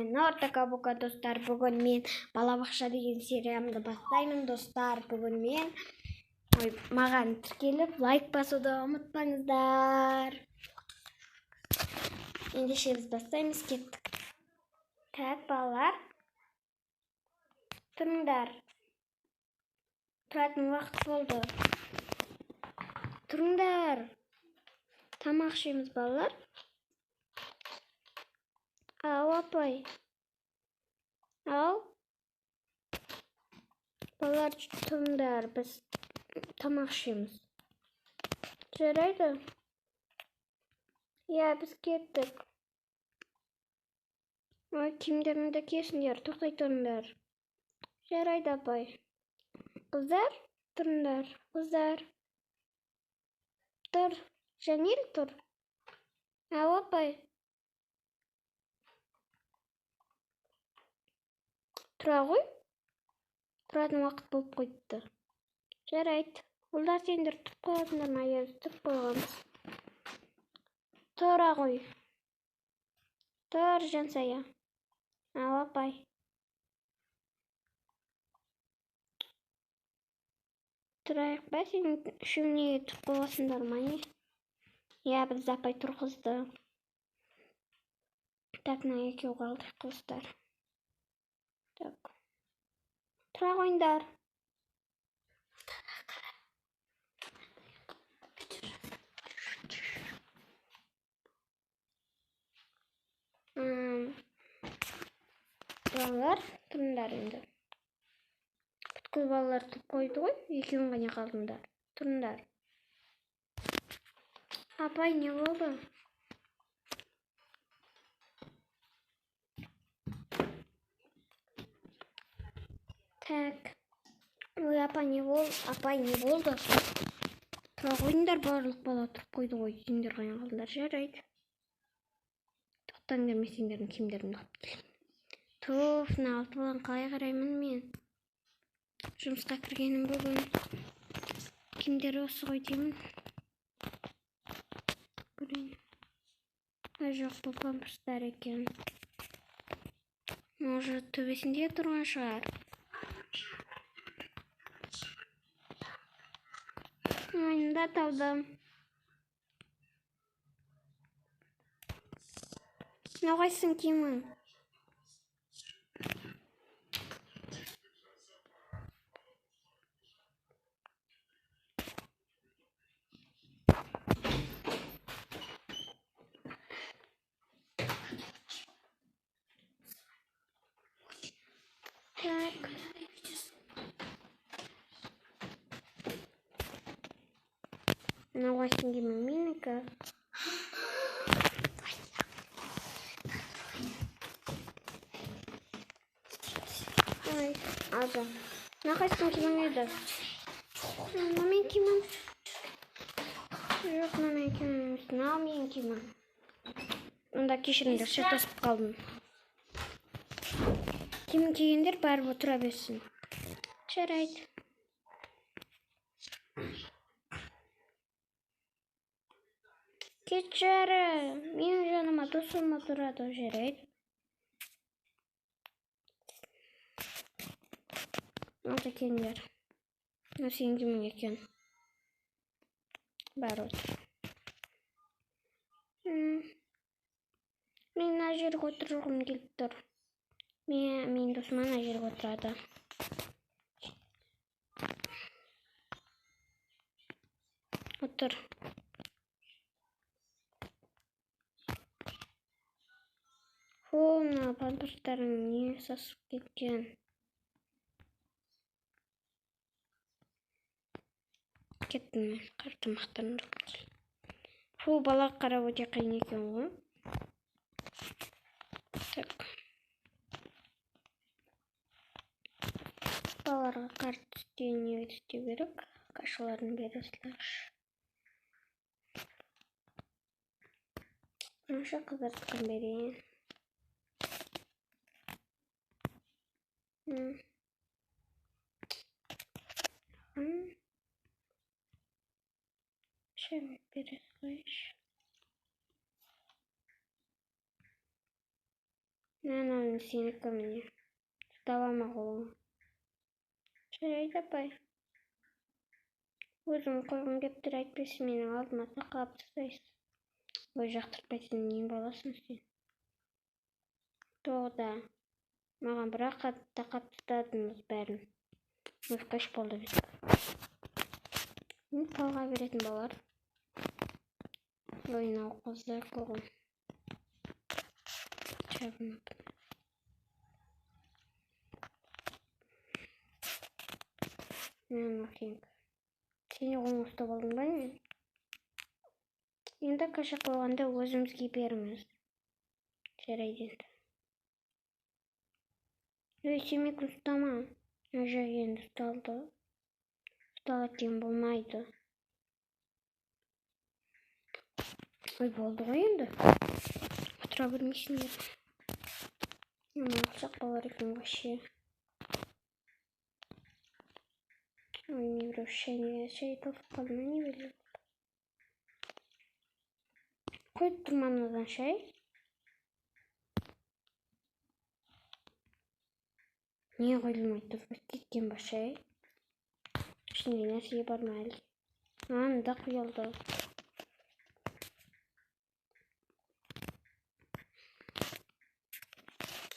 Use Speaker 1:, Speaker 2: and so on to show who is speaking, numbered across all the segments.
Speaker 1: Орта кабука достар, бүгін мен балабақша деген сериямды бастаймын достар. Бүгін мен маған тіркеліп лайк басуды ұмытпаңыздар. Ендеше біз бастаймыз, кеттік. Так, балалар, тұрыңдар. Тұратын уақыт болды. Тұрыңдар. Тамақ ішеміз, балалар. Ау, апай. Ау. Балалар, тұрыңдар, біз тамақ ішеміз. Жарайды? Я, біз кеттік. Киімдеріңді киесіңдер, тоқтай тұрыңдар. Жарайды, апай. Қыздар, тұрыңдар. Қыздар. Тұр. Жанел, тұр. Ау, апай. Тұра ғой. Тұратын уақыт болып қойды. Жарайды. Ұлдар сендер тұрып қойғансыңдар ма? Я тұрып қойғанбыз. Тұра ғой. Тұр, жансая. Ау, апай. Тұрайық па, сен үшеуіне тұрып қойғансыңдар ма, не? Я, біз апай тұрғызды. Так, мына екеу қалды, қыздар. Так. Тұра қойыңдар. Балалар, тұрыңдар енді. Бүткіл балалар тұрып қойды ғой, екеуің ғана қалдыңдар. Тұрыңдар. Апай, не болды? Так. Ой, апай, не болды? Апай, не болды? Тұра қойыңдар, барлық бала тұрып қойды ғой, сендер ғана қалдыңдар. Жарайды. Тоқтаңдар, мен сендердің киімдеріңді алып келемін. Туф, мына алты баланы қалай қараймын мен? Жұмысқа кіргенім бүгін. Киімдері осы ғой деймін. Көрейін. Жоқ, бұл памперстар екен. Может, төбесінде тұрған шығар. Айында таудым. Нағайсың киімің? Так. Нағайсың киімің менікі. Ой, алды. Нағайсың киімің еді? Мына мен киімім. Жоқ, мына мен киімім. Мына мен киімім. Онда кешіріңдер, шатасып қалдым. Киім кигендер барып отыра берсін. Жарайды. Кетшәрі, менің жаныма досым отырады, жарайды. Алда кеңдер. Сенің киімің екен. Бар отыр. Мен мына жерге отырғым келіп тұр. Мен досым ана жерге отырады. Отыр. Мына памперстарың не сасып кеткен. Кеттім мен, қар тамақтарымды алып келейін. Бала қарап өте қиын екен ғой. Так. Балаларға қар түсте не істеу керек? Кашаларын бересілер. Бірінші қыздардықын берейін. Шемет бересілер. Мен Seniki mine. Tutamam oğlum. Жарайды апай. Өзім қойғым кеп тұр, әйтпесе менің алдыма тақап тастайсың. Ой, жақтыртпайтын нең боласың сен. Тоғда. Маған бірақ тақап тастадыңыз бәрін. Өз болды біз. Талға беретін болар. Ойнау қыздар қоғым. Чабынып. Мен оқиын. Сені қолын ұстап алдың ба мен? Енді каша қойғанда өзімізге беріңіз. Жарайды енді. Темекі ұстама. Жай енді ұсталды. Ұсталады деген болмайды. Ой, болды ғой енді. Отыра бермейсіңдер. Алсақ болар екен вообще. Ой, не біреу шай тауып қалды ма, не біледі. Қойып тұрма мынадан шай. Не қойылмайды, кеткен ба шай? Ішінде нәрсе бар ма әлде? Анда құйылды.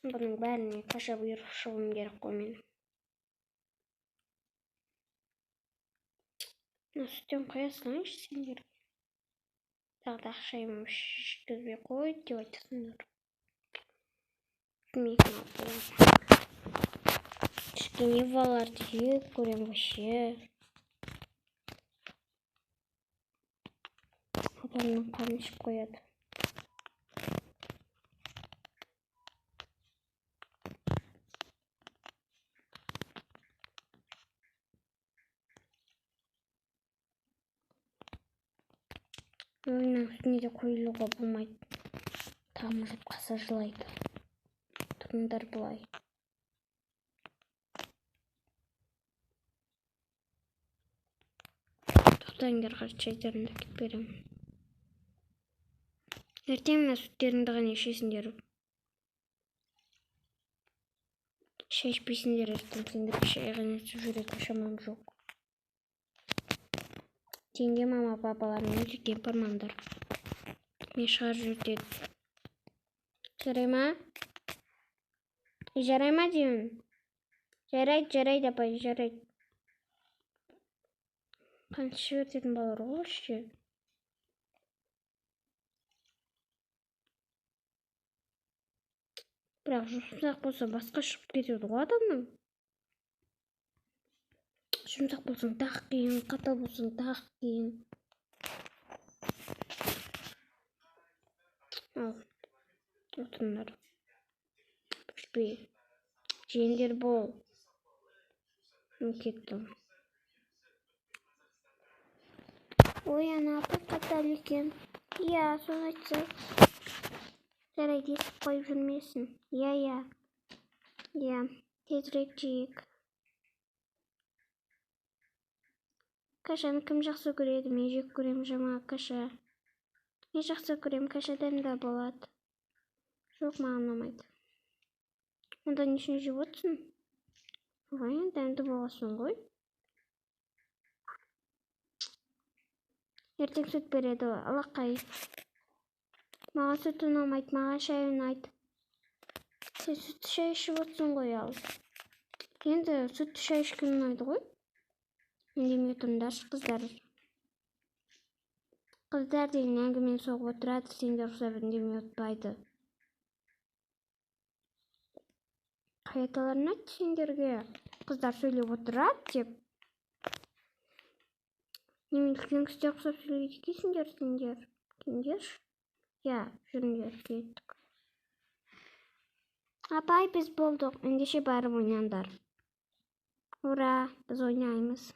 Speaker 1: Бұның бәріне каша бұйырып шығуым керек қой мен. Сүттен қоясыңшы сендер. Тағы да ақшайым ішкізбей қой деп айтасыңдар. Білмеймін апалар. Кішкене балаларды жек көрем вообще. Апамның қарын ішіп қояды. Ойынның үстіне де қойылуға болмайды. Тамылып қаса жылайды. Тұрыңдар бұлай. Тоқтаңдар шайдарымды кеп беремін. Ертең мына сүттеріңді ғана ішесіңдер. Шай ішпейсіңдер ертең. Сендерге шай ғана ішіп жүретін шамам жоқ. Теңге мама папалармен жеке бармаңдар. Мен шығарып жүртеді. Жарай ма? Жарай ма деймін? Жарайды апай, жарайды. Қанша жүртетін балар ғой ше. Бірақ жұмсақ болса басқа шығып кетеді ғой адамның. Жұмсақ болсаң тағы қиын, қатал болсаң тағы қиын. Ал, отындар. Пішпей. Жеңдер бол. Мен кеттім. Ой, ана апа қатал екен. Иә, соны айтса. Жарайды, естіп қойып жүрмесін. Иә. Тезірек жейік. Кашаны кім жақсы көреді? Мен жек көрем жама каша. Мен жақсы көрем, каша дәмді болады. Жоқ, маған ұнамайды. Онда не үшін жеп отырсың? Ой, дәмді боласың ғой. Ертең сүт береді, алақай. Маған сүт ұнамайды, маған шай ұнайды. Сен сүтті шай ішіп отырсың ғой ал. Енді сүтті шай ішкен ұнайды ғой. Үндемей тұрыңдаршы қыздар. Қыздар деген әңгімені соғып отырады, сендер ұқсап үндемей отпайды. Қайталарын айтты сендерге. Қыздар сөйлеп отырады деп. Немен үлкен ұқсап сөйлейді екенсіңдер сендер. Кендерші? Я, жүріңдер, кеттік. Апай, біз болдық. Ендеше барып ойнаңдар. Ура, біз ойнаймыз.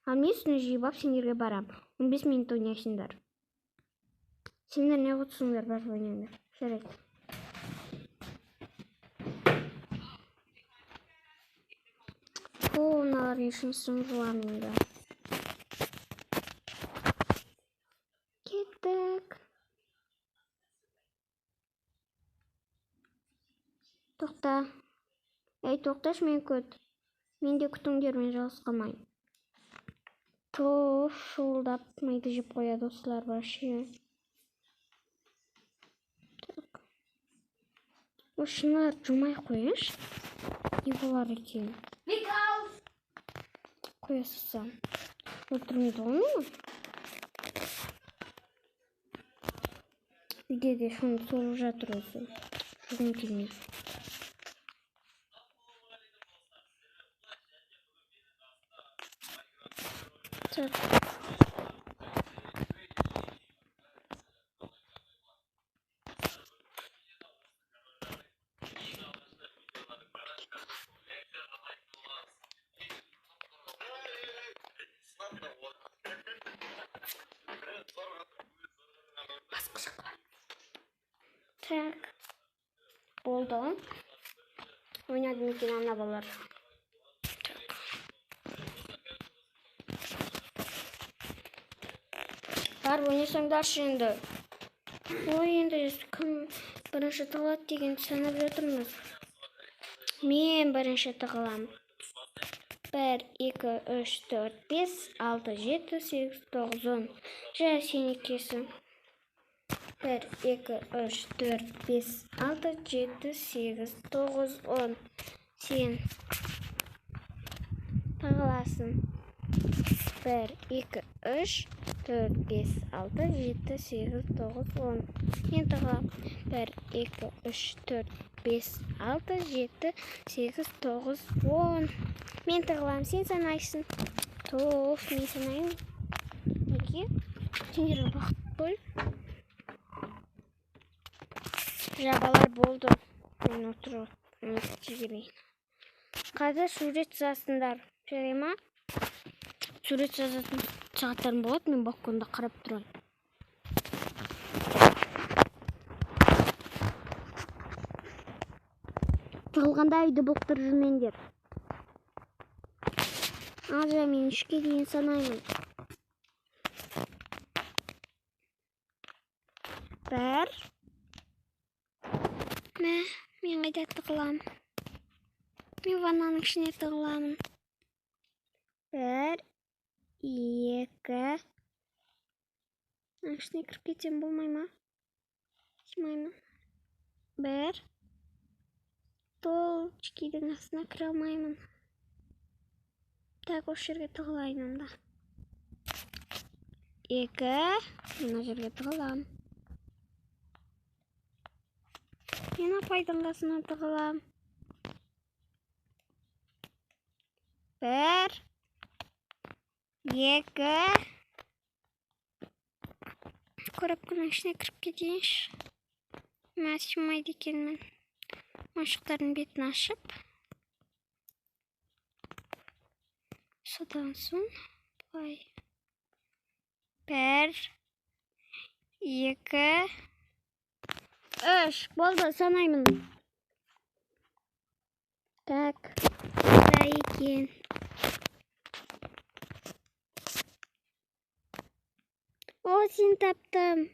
Speaker 1: Ал мен үстіне жиып ап сендерге барам. 15 минут ойнайсыңдар. Сендер не құтсыңдар, барып ойнаңдар. Жарайды. Мыналардың ішін жуамын енді. Кеттік. Тоқта. Ей, тоқташ, мен көт. Мен де күтіңдермен жалғыз қалмайын. Шуылдап майды жеп қояды осылар вообще. Шынар жумай қойыңыз. Не болар екен? Қоя салсам. Өлтірмейді ғой мені? Үйде де шуны соғып жатыр өзі. Жүргім келмейді. Так. Так. Oldu. Oynadım iki tane balar. Бар ойнасаңдар енді. Ой, енді кім бірінші тығылады деген санап жатырмыз. Мен бірінші тығылам. 1, 2, 3, 4, 5, 6, 7, 8, 9, 10. Жа сен екесің. 1, 2, 3, 4, 5, 6, 7, 8, 9, 10. Сен тығыласың. 1, 2, 3, 4, 5, 6, 7, 8, 9, 10. Мен тығылам. 1, 2, 3, 4, 5, 6, 7, 8, 9, 10. Мен тығылам, сен санайсың. Тоқ, мен санайын. Неге? Сендер уақыт бөл. Жабалар болды. Мен отырып, мен жегерейін. Қазір сурет жазасыңдар. Жарай ма? Сурет жазатын сағаттарым болады, мен балконда қарап тұрайын. Тығылғанда үйді бұлықтырып жүрмеңдер. Аза мен 3-ке дейін санаймын. 1. Мен қайда тығылам? Мен ваннаның ішіне тығыламын. 1, 2. Ішіне кіріп кетсем болмай ма? Симаймын. 1. Толчкидің астына кіре алмаймын. Так, осы жерге тығылайын онда. 2. Мына жерге тығылам. Мен апайдың қасына тығылам. 1, 2. Коробканың ішіне кіріп кетейінші. Мен симайды екенмін. Ойыншықтардың бетін ашып. Содан соң былай. 1, 2, 3. Болды, санаймын. Так, да екен. О, сен таптым.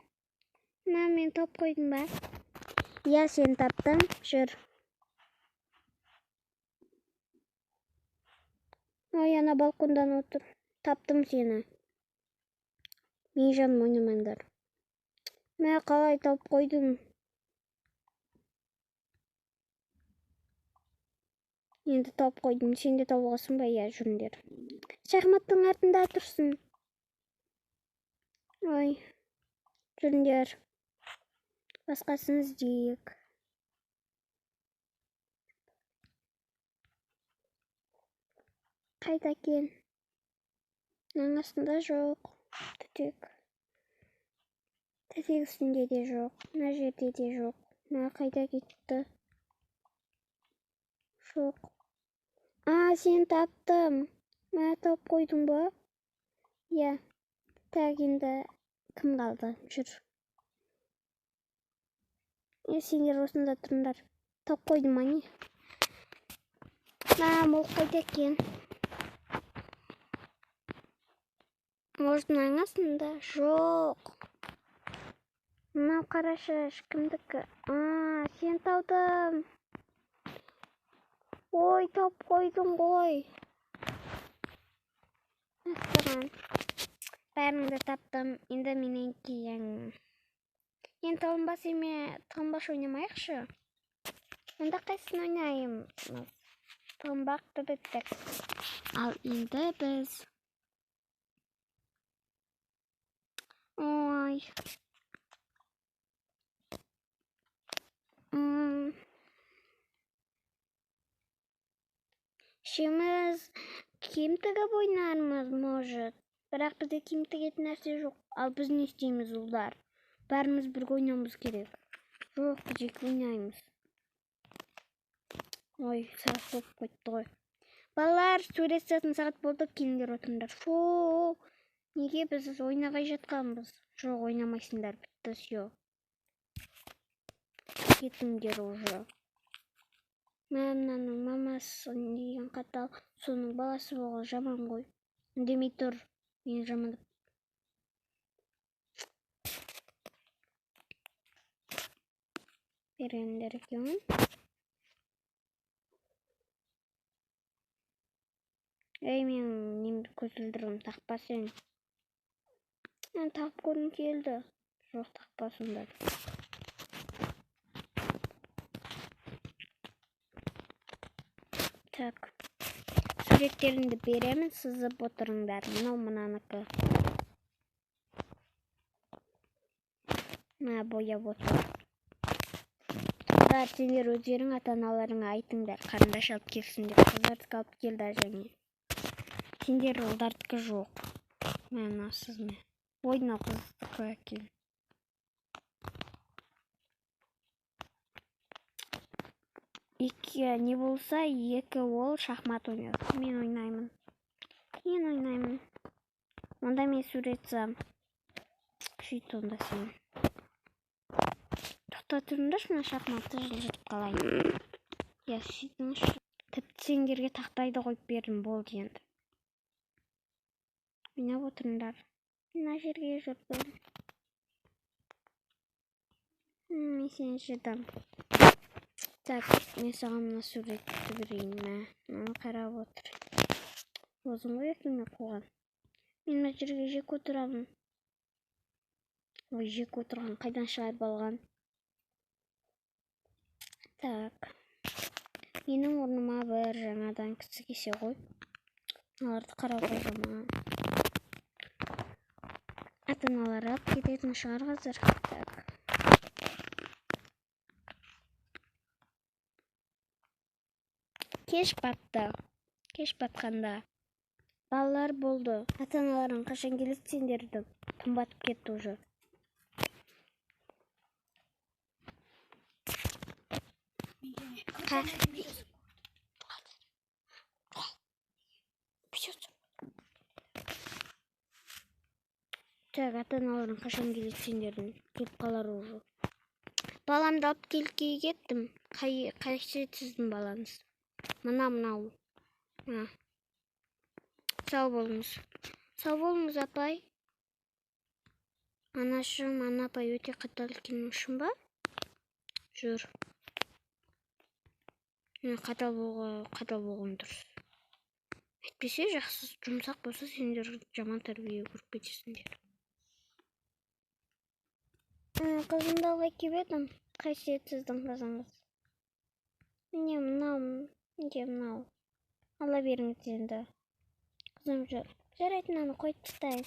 Speaker 1: Мен топ қойдым ба? Я, сен таптым. Жүр. Ой, ана балкондан отыр. Таптым сені. Мен жаным ойнамаңдар. Мен қалай топ қойдым? Енді топ қойдым. Сен де тауғасың ба? Я, жүріңдер. Шахматтың артында тұрсын. Ой, жүріңдер. Басқасын іздейік. Қайда кен? Мынаның астында жоқ. Түтек. Түтек үстінде де жоқ. Мына жерде де жоқ. Мына қайда кетті? Жоқ. Сен таптым. Мына топ қойдың ба? Я. Так, енді кім қалды? Жүр. Сендер осында тұрыңдар. Топ қойдым ма не? Бұл қайда кен? Может, мынаның астында? Жоқ. Мынау қарашы, кімдікі? Сен таудым. Ой, тап қойдың ғой. Tamam. Бәріңді таптым. Енді менен кейін. Енді тығынбаш ойнамайықшы. Онда қайсын ойнаймыз? Тығынбақты біттік. Ал енді біз. Ой. Шеміз киім тігіп ойнармыз, может. Бірақ бізде киім тігетін нәрсе жоқ. Ал біз не істейміз, ұлдар? Бәріміз бірге ойнауымыз керек. Жоқ, біз екі ойнаймыз. Ой, сағат болып қойды ғой. Балалар, сурет салатын сағат болды, келіңдер отырыңдар. Фу, неге біз ойнамай жатқанбыз? Жоқ, ойнамайсыңдар, бітті, все. Кетіңдер уже. Мынаның мамасы деген қатал, соның баласы болған жаман ғой. Үндемей тұр, мен жамандап. Беріңдер екен. Ей, мен немді көзілдірім тақпа сен. Мен тақып көргім келді. Жоқ, тақпа сонда. Так. Суреттеріңді беремін, сызып отырыңдар. Мынаныкі. Мына бояп отыр. Қыздар, сендер өздерің ата-аналарыңа айтыңдар. Қарындаш алып келсін деп. Қыздардікі алып келді және. Сендер ұлдардікі жоқ. Мен асыз мен. Ойна қыздікі әкел. Не болса, екі ол шахмат ойнайды. Мен ойнаймын. Онда мен сурет сам. Шүйт онда сен. Тоқта тұрыңдаршы, мен шахматты жылжытып қалайын. Я, шүйттіңізші. Тіпті сендерге тақтайды қойып бердім, болды енді. Ойнап отырыңдар. Мына жерге жүрдім. Мен сені жырдым. Так, мен саған мына суретті берейін. Мені қарап отыр. Өзің ғой екілме қоған. Мен мына жерге жек отырамын. Ой, жек отырған қайдан шығарып алған. Так. Менің орныма бір жаңадан кісі кесе ғой. Аларды қарап қойғама. Ата-аналар алып кететін шығар қазір. Так. Кеш батты. Кеш батқанда. Балалар болды. Ата-аналарың қашан келеді сендерді? Түн батып кетті уже. Так, ата-аналарың қашан келеді сендердің? Келіп қалар уже. Баламды алып келгей кеттім. Қайсы сіздің балаңыз? Мынау. Сау болыңыз. Сау болыңыз, апай. Анашым, апай өте қатал екен үшін ба? Жүр. Қатал болған дұрыс. Әйтпесе жақсы жұмсақ болса, сендер жаман тәрбие көріп кетесіңдер. Қызымды алға келіп едім. Қасиетсіздің қызыңыз. Міне мынау. Ала беріңіз енді. Қызым жүр. Жарайды, мынаны қойып тастайын.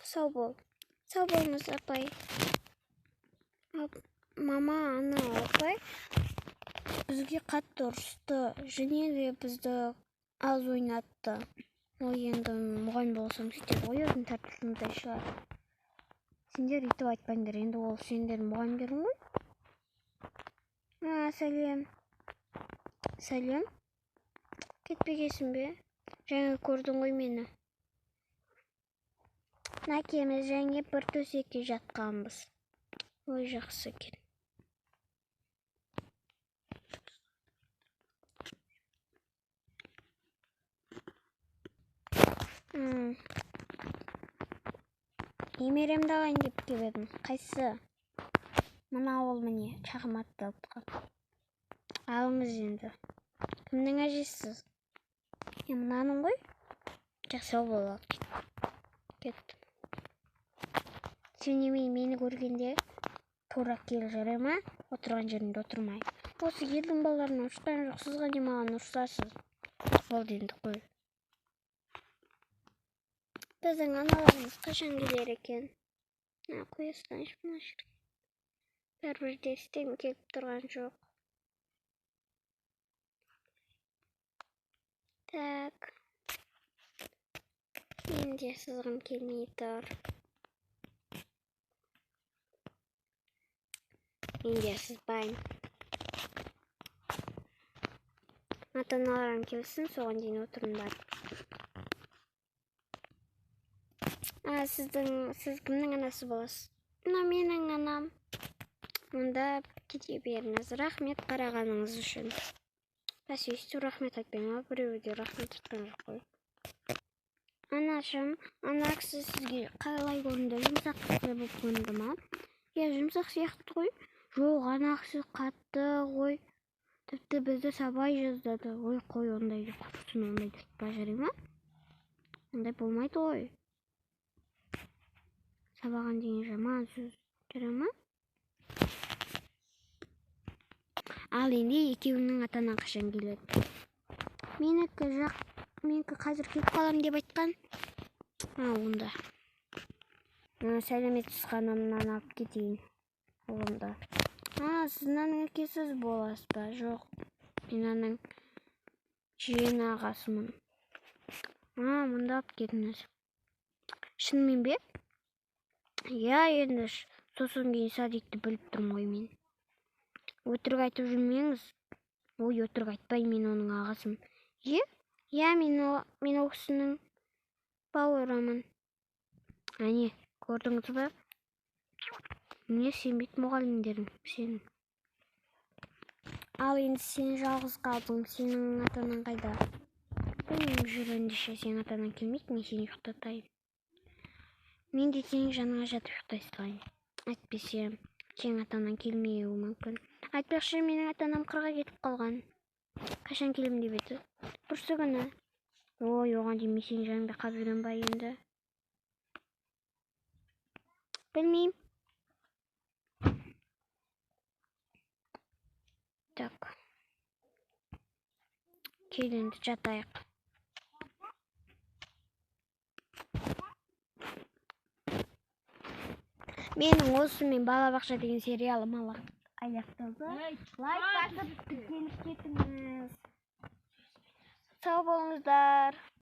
Speaker 1: Сау болыңыз, апай. Мама, апай. Бізге қатты ұрысты. Және де бізді аз ойнатты. Ой, енді мұғалім болсам сөйтеді ғой, өзінің тәртібінде шығар. Сендер үйтіп айтпаңдар, енді ол сендер мұғалімдерің ғой? Сәлем. Кетпегесін бе? Жаңа көрдің ғой мені. Нәкеміз және бір төсекке жатқанбыз. Ой, жақсы екен. немеремді алайын деп келіп едім. Қайсы? Мына ол міне, шағым атталып. Алыңыз енді. Кімнің әжесіз? Мынаның ғой? Жақсы болады. Кеттім. Сен немене мені көргенде тура кел, жарай ма? Отырған жеріңде отырмай. Осы елдің балаларына ұрысқан жоқ, сізға не маған ұрысасыз? Болды енді қой. Біздің аналарымыз қашан келер екен? Қоя салайыншы мына жерге. Бәрібір де істегім келіп тұрған жоқ. Так. Менде сызғым келмей тұр. Менде сызбайым. Ата-аналарым келсін, соған дейін отырыңдар. Сіз кімнің анасы боласыз? Мына менің анам. Онда кете беріңіз. Рахмет қарағаныңыз үшін. Бәсейсті рахмет айтпаймын, біреуі де рахмет айтқан жоқ қой. Анашым, ана кісі сізге қалай көрінді? Жұмсақ кісі болып көрінді ма? Жұмсақ сияқты ғой. Жоқ, ана кісі қатты ғой. Тіпті бізді сабай жаздады. Ой, қой, ондайды құрсын, ондайды тұтпа жарай ма? Ондай болмайды ғой. Сабаған деген жаман сөз. Жарай ма? Ал енді екеуінің атана қашан келеді? Менікі қазір келіп қалам деп айтқан. Онда. Сәлеметсіз ханымнан алып кетейін. Олымда. Сіз мынаның әкесіз боласыз ба? Жоқ. Мен аның жиен ағасымын. Мұнда алып кетіңіз. Шынымен бе? Енді сосын кейін садикті біліп тұрмын ғой мен. Өтірік айтып жүрмеңіз. Ой, өтірік айтпай, мен оның ағасым. Мен ол кісінің бауырымын. Әне, көрдіңіз ба? Не сенбейді мұғалімдерің сенің. Ал енді сен жалғыз қалдың, сенің атаның қайда? Білмеймін, жүр ендеше, сен атаның келмейді, мен сені ұйықтатайын. Мен де сенің жаныңа жатып ұйықтай салайын. Әйтпесе, сенің атаның келмеуі мүмкін. Айтпақшы, менің атанам қырға кетіп қалған. Қашан келем деп еді? Бүрсі күні. Ой, оған дейін мен сенің жаныңда қалып жүрем ба енді? Білмеймін. Так. Кел енді жатайық. Менің осымен балабақша деген сериалым аяқталды. Лайк басып келіп кетіңіз. Сау болыңыздар.